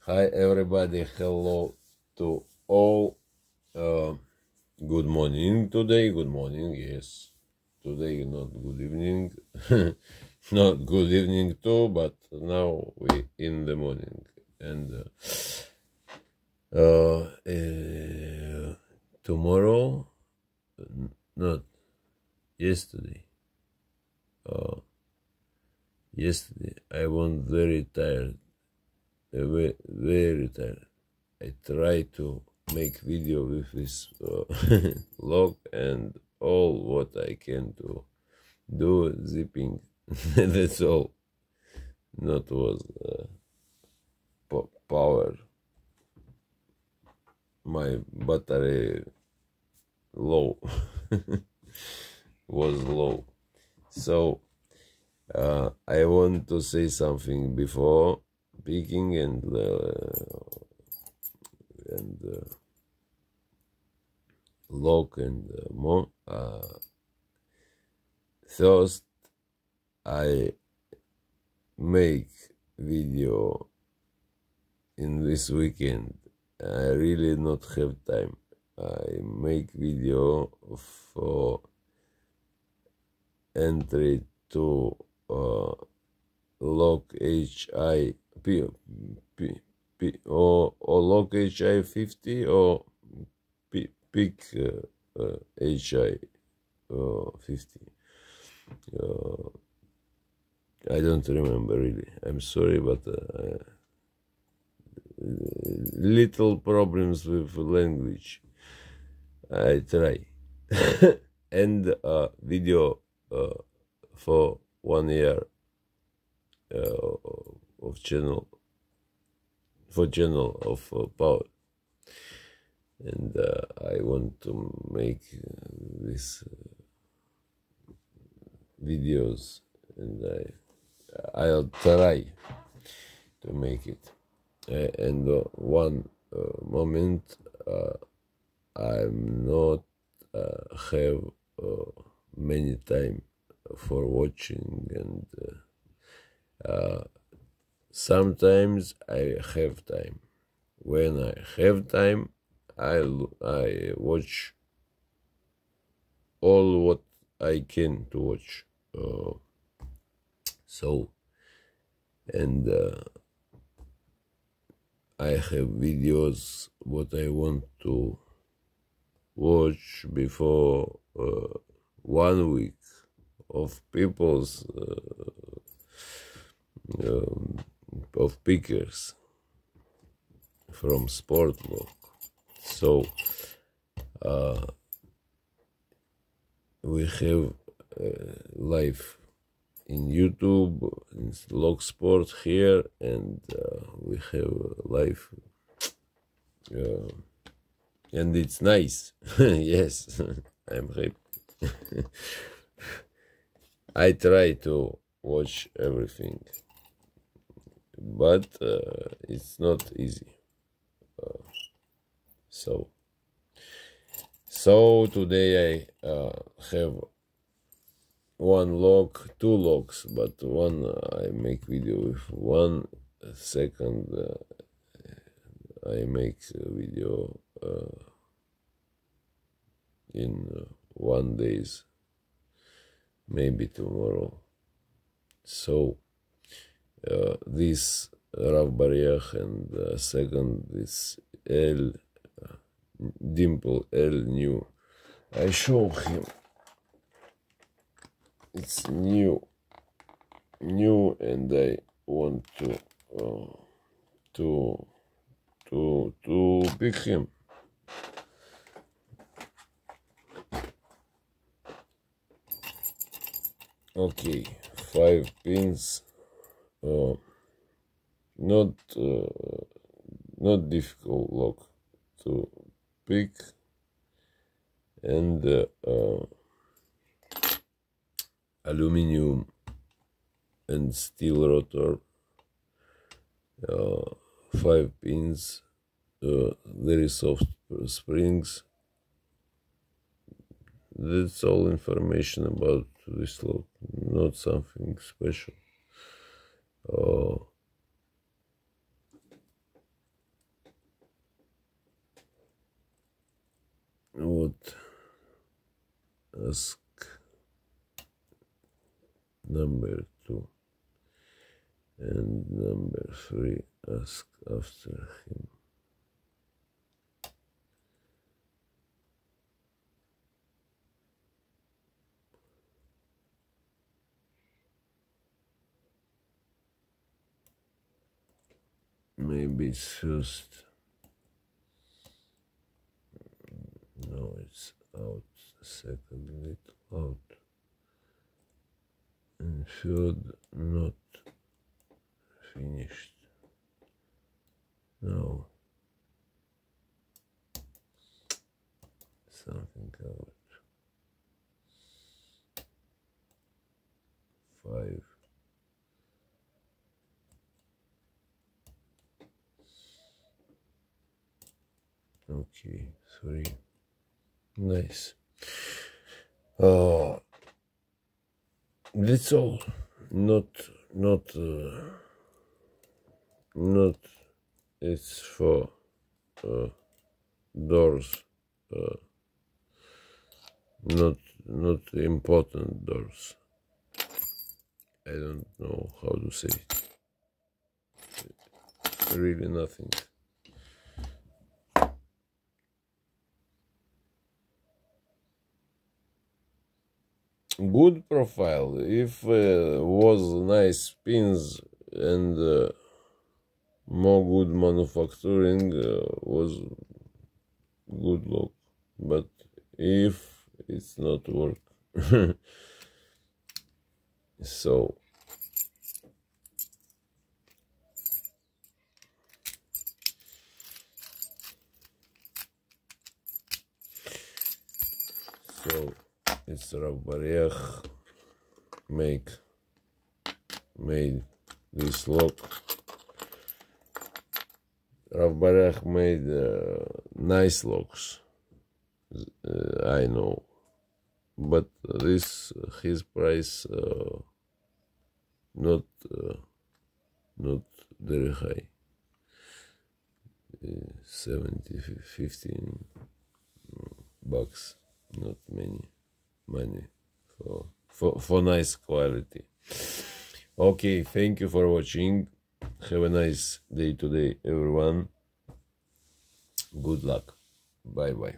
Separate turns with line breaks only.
Hi everybody, hello to all. Good morning today, good morning, yes. Today not good evening, not good evening too, but now we in the morning. And tomorrow, not yesterday, yesterday I was very tired, very tired. I try to make video with this log and all what I can to do zipping. That's all. Not was power. My battery low was low. So I want to say something before speaking and log and more. First, I make video in this weekend. I really not have time. I make video for entry to log HI or log HI 50 or pick HI 50. I don't remember really. I'm sorry, but little problems with language. I try. And video for 1 year of channel of power, and I want to make these videos, and I'll try to make it. And one moment I'm not have many time for watching, and sometimes I have time. When I have time, I watch all what I can to watch. So, and I have videos what I want to watch before 1 week of people's of pickers from sport log. So we have live in YouTube, in log sport here, and we have live, and it's nice. Yes, I'm happy. I try to watch everything, but it's not easy. So today I have two logs, but one I make video with 1 second. I make video in 1 days, maybe tomorrow. So this Rav-Bariach, and second this Dimple L new. I show him. It's new, and I want to pick him. Okay, 5 pins. Not difficult lock to pick, and aluminum and steel rotor, 5 pins, very soft springs. That's all information about this lock, not something special. ask number 2, and number 3 ask after him. Maybe it's first. No, it's out. Second little out. And third not finished. No. Something out. 5. Okay, 3. Nice. That's all. Not. It's for doors. Not important doors. I don't know how to say it. Really nothing. Good profile. If was nice pins and more good manufacturing, was good look. But if it's not work, so it's Rav-Bariach made this lock. Rav-Bariach made nice locks, I know, but this his price not very high. 15 bucks, not many money for nice quality. Okay, thank you for watching. Have a nice day today, everyone. Good luck. Bye bye.